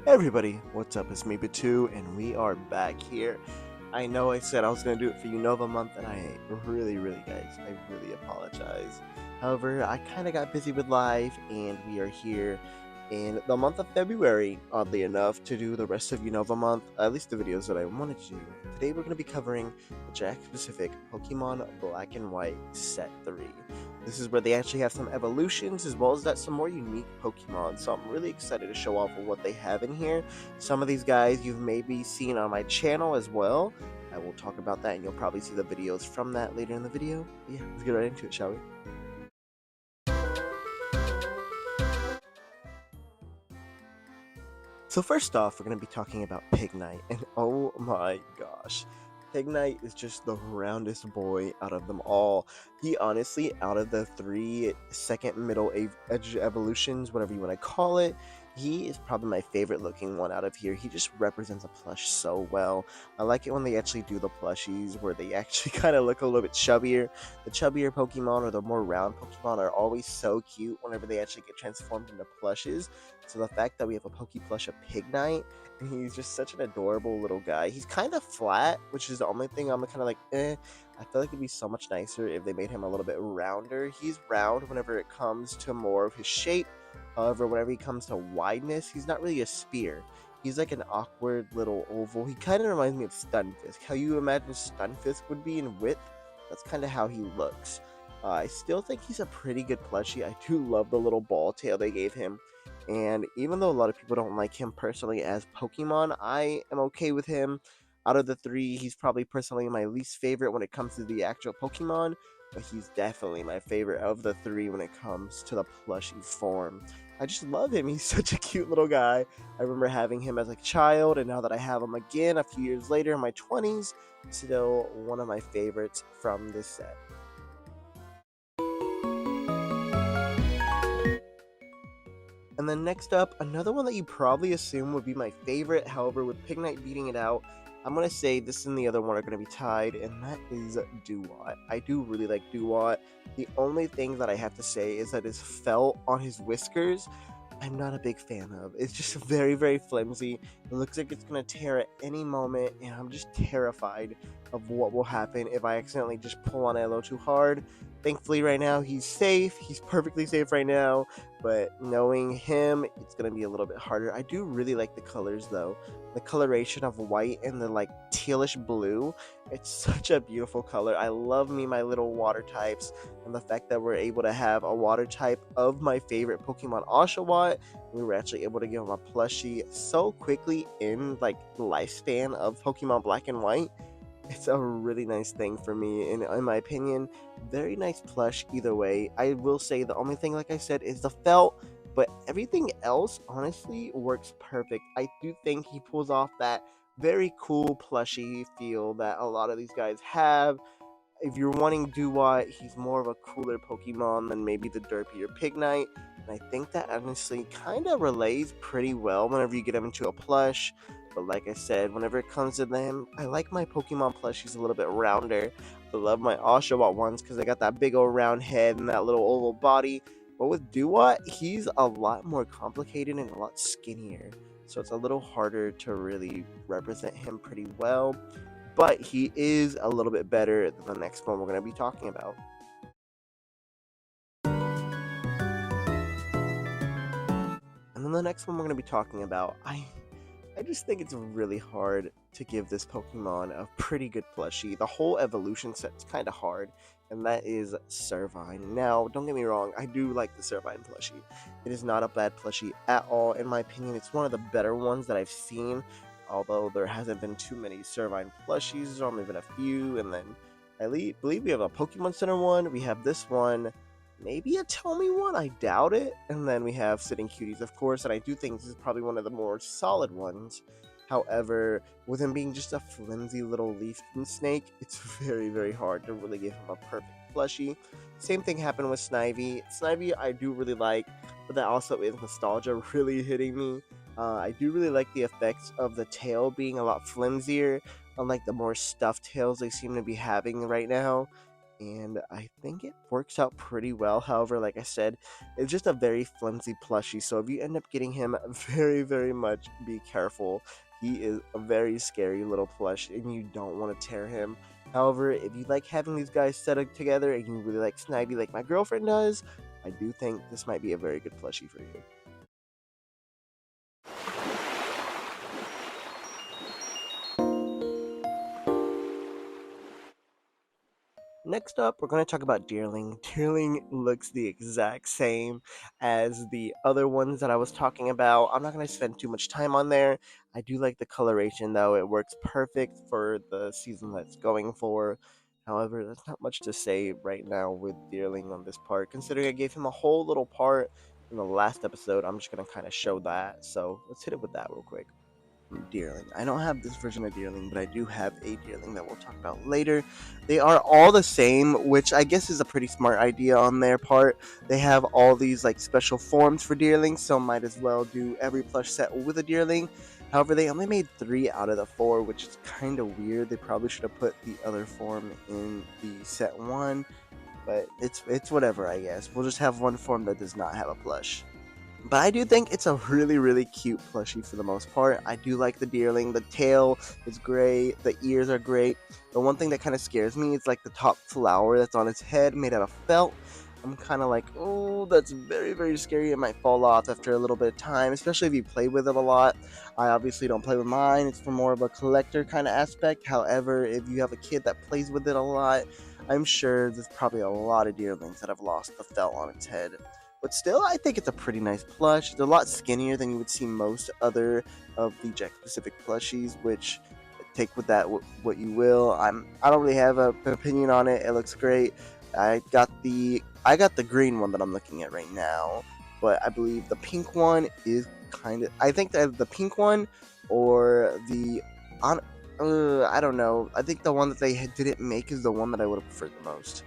Hey everybody, what's up? It's me, Batu, and we are back here. I know I said I was going to do it for Unova month, and I guys, I really apologize. However, I kind of got busy with life, and we are here in the month of February, oddly enough, to do the rest of Unova month, at least the videos that I wanted to do. Today we're going to be covering the Jakks Pacifc Pokemon Black and White Set 3. This is where they actually have some evolutions as well as that some more unique Pokemon. So I'm really excited to show off what they have in here. Some of these guys you've maybe seen on my channel as well. I will talk about that and you'll probably see the videos from that later in the video. But yeah, let's get right into it, shall we? So first off, we're going to be talking about Pignite, and oh my gosh, Pignite is just the roundest boy out of them all. He honestly, out of the three second middle edge evolutions, whatever you want to call it, he is probably my favorite looking one out of here. He just represents a plush so well. I like it when they actually do the plushies where they actually kind of look a little bit chubbier. The chubbier Pokemon or the more round Pokemon are always so cute whenever they actually get transformed into plushes. So the fact that we have a Plush of Pignite, and he's just such an adorable little guy. He's kind of flat, which is the only thing I'm kind of like, eh. I feel like it'd be so much nicer if they made him a little bit rounder. He's round whenever it comes to more of his shape. However, whenever he comes to wideness, he's not really a spear. He's like an awkward little oval. He kind of reminds me of Stunfisk. How you imagine Stunfisk would be in width, that's kind of how he looks. I still think he's a pretty good plushie. I do love the little ball tail they gave him. And even though a lot of people don't like him personally as Pokemon, I am okay with him. Out of the three, he's probably personally my least favorite when it comes to the actual Pokemon, but he's definitely my favorite of the three when it comes to the plushie form. I just love him. He's such a cute little guy. I remember having him as a child, and now that I have him again a few years later in my 20s, still one of my favorites from this set. And then next up, another one that you probably assume would be my favorite, however, with Pignite beating it out, I'm going to say this and the other one are going to be tied, and that is Duat. I do really like Duat. The only thing that I have to say is that his felt on his whiskers, I'm not a big fan of. It's just very flimsy. It looks like it's going to tear at any moment, and I'm just terrified of what will happen if I accidentally just pull on it a little too hard. Thankfully, right now, he's safe. He's perfectly safe right now, but knowing him, it's going to be a little bit harder. I do really like the colors, though. The coloration of white and the, like, tealish blue. It's such a beautiful color. I love me my little water types, and the fact that we're able to have a water type of my favorite Pokemon, Oshawott. We were actually able to give him a plushie so quickly in, like, the lifespan of Pokemon Black and White. It's a really nice thing for me, and in my opinion, very nice plush either way. I will say the only thing, like I said, is the felt, but everything else honestly works perfect. I do think he pulls off that very cool plushy feel that a lot of these guys have. If you're wanting Duat, he's more of a cooler Pokemon than maybe the derpier Pignite. And I think that honestly kind of relays pretty well whenever you get him into a plush. But like I said, whenever it comes to them, I like my Pokemon plushies a little bit rounder. I love my Oshawott ones because they got that big old round head and that little oval body. But with Duat, he's a lot more complicated and a lot skinnier. So it's a little harder to really represent him pretty well, but he is a little bit better than the next one we're going to be talking about. And then the next one we're going to be talking about, I just think it's really hard to give this Pokemon a pretty good plushie. The whole evolution set's kind of hard, and that is Servine. Now, don't get me wrong, I do like the Servine plushie. It is not a bad plushie at all. In my opinion, it's one of the better ones that I've seen, although there hasn't been too many Servine plushies. There's only been a few, and then I believe we have a Pokemon Center one, we have this one, maybe a Tell Me one, I doubt it. And then we have Sitting Cuties, of course, and I do think this is probably one of the more solid ones. However, with him being just a flimsy little leaf snake, it's very hard to really give him a perfect plushie. Same thing happened with Snivy. Snivy I do really like, but that also is nostalgia really hitting me. I do really like the effects of the tail being a lot flimsier, unlike the more stuffed tails they seem to be having right now. and I think it works out pretty well. However, like I said, it's just a very flimsy plushie, so if you end up getting him, very, very much be careful. He is a very scary little plush, and you don't want to tear him. However, if you like having these guys set up together and you really like Snivy like my girlfriend does, I do think this might be a very good plushie for you. Next up, we're going to talk about Deerling. Deerling looks the exact same as the other ones that I was talking about. I'm not going to spend too much time on there. I do like the coloration, though. It works perfect for the season that's going for. However, there's not much to say right now with Deerling on this part. Considering I gave him a whole little part in the last episode, I'm just going to kind of show that. So let's hit it with that real quick. Deerling. I don't have this version of Deerling, but I do have a Deerling that we'll talk about later. They are all the same, which I guess is a pretty smart idea on their part. They have all these like special forms for Deerling, so might as well do every plush set with a Deerling. However, they only made 3 out of the 4, which is kind of weird. They probably should have put the other form in the set 1, but it's whatever, I guess. We'll just have one form that does not have a plush. But I do think it's a really, really cute plushie for the most part. I do like the Deerling. The tail is great. The ears are great. The one thing that kind of scares me is like the top flower that's on its head made out of felt. I'm kind of like, oh, that's very, very scary. It might fall off after a little bit of time, especially if you play with it a lot. I obviously don't play with mine. It's for more of a collector kind of aspect. However, if you have a kid that plays with it a lot, I'm sure there's probably a lot of Deerlings that have lost the felt on its head. But still, I think it's a pretty nice plush. It's a lot skinnier than you would see most other of the Jakks Pacifc plushies, which take with that what you will. I don't really have an opinion on it. It looks great. I got the green one that I'm looking at right now, but I believe the pink one is kind of. I think that the pink one or the on. I don't know. I think the one that they didn't make is the one that I would have preferred the most.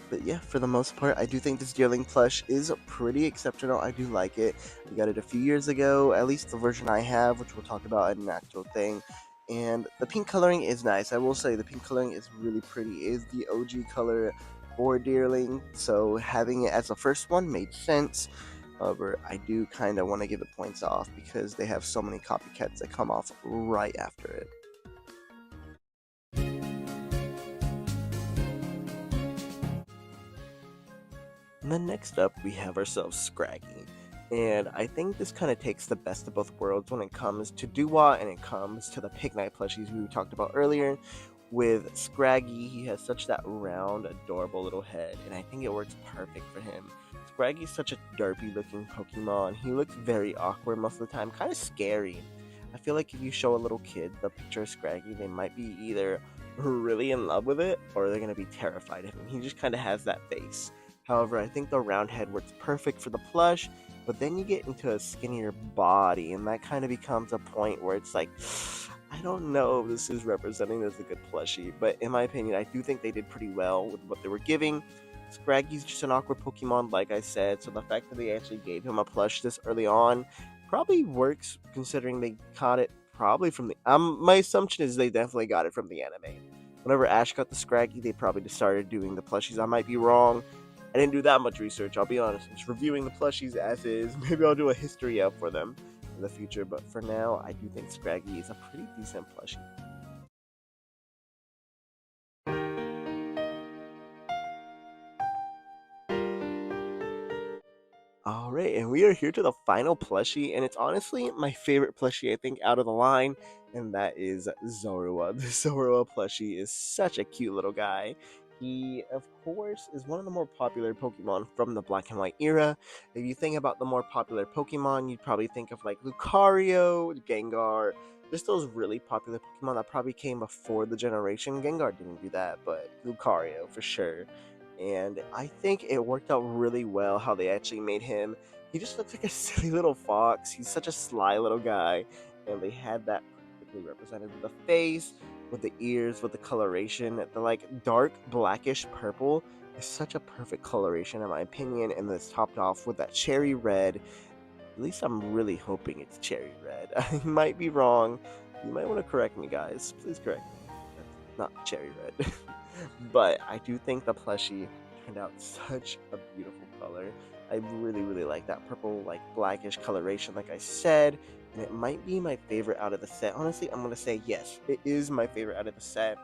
But yeah, for the most part, I do think this Deerling plush is pretty exceptional. I do like it. We got it a few years ago, at least the version I have, which we'll talk about in an actual thing. And the pink coloring is nice. I will say the pink coloring is really pretty. It is the OG color for Deerling, so having it as the first one made sense. However, I do kind of want to give it points off because they have so many copycats that come off right after it. And then next up, we have ourselves Scraggy. And I think this kind of takes the best of both worlds when it comes to Dewott and it comes to the Pignight plushies we talked about earlier. With Scraggy, he has such that round, adorable little head, and I think it works perfect for him. Scraggy's such a derpy looking Pokemon. He looks very awkward most of the time, kind of scary. I feel like if you show a little kid the picture of Scraggy, they might be either really in love with it or they're going to be terrified of him. He just kind of has that face. However, I think the round head works perfect for the plush, but then you get into a skinnier body, and that kind of becomes a point where it's like, I don't know if this is representing as a good plushie, but in my opinion, I do think they did pretty well with what they were giving. Scraggy's just an awkward Pokemon, like I said, so the fact that they actually gave him a plush this early on probably works, considering they caught it probably from the. My assumption is they definitely got it from the anime. Whenever Ash got the Scraggy, they probably just started doing the plushies. I might be wrong. I didn't do that much research, I'll be honest. I'm just reviewing the plushies as is. Maybe I'll do a history up for them in the future, but for now, I do think Scraggy is a pretty decent plushie. All right, and we are here to the final plushie, and it's honestly my favorite plushie, I think, out of the line, and that is Zorua. The Zorua plushie is such a cute little guy. He, of course, is one of the more popular Pokemon from the Black and White era. If you think about the more popular Pokemon, you'd probably think of like Lucario, Gengar, just those really popular Pokemon that probably came before the generation. Gengar didn't do that, but Lucario for sure. And I think it worked out really well how they actually made him. He just looks like a silly little fox. He's such a sly little guy, and they had that perfectly represented with the face, with the ears, with the coloration. The like dark blackish purple is such a perfect coloration in my opinion, and it's topped off with that cherry red. At least I'm really hoping it's cherry red. I might be wrong. You might want to correct me, guys. Please correct me. That's not cherry red. But I do think the plushie turned out such a beautiful color. I really, really like that purple, like blackish coloration, like I said, and it might be my favorite out of the set. Honestly, I'm gonna say yes, it is my favorite out of the set.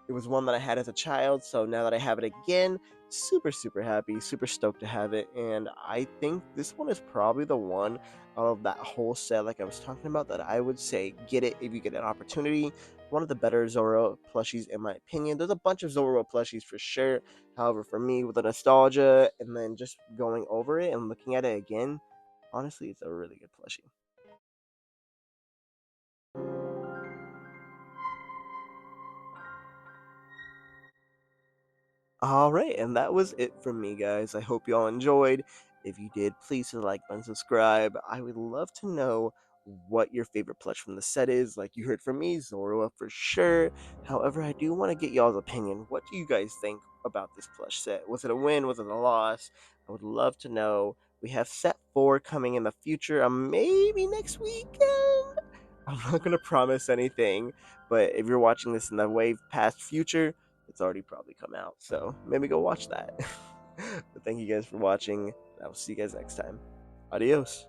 It was one that I had as a child, so now that I have it again, super, super happy, super stoked to have it. And I think this one is probably the one out of that whole set, like I was talking about, that I would say get it if you get an opportunity. One of the better Zoro plushies, in my opinion. There's a bunch of Zoro plushies for sure. However, for me, with the nostalgia and then just going over it and looking at it again, honestly, it's a really good plushie. All right, and that was it from me, guys. I hope y'all enjoyed. If you did, please hit the like button, subscribe. I would love to know what your favorite plush from the set is. Like you heard from me, Zoroa for sure. However, I do want to get y'all's opinion. What do you guys think about this plush set? Was it a win? Was it a loss? I would love to know. We have set 4 coming in the future, maybe next weekend. I'm not gonna promise anything, but if you're watching this in the way past future, it's already probably come out. So maybe go watch that. But thank you guys for watching. I will see you guys next time. Adios.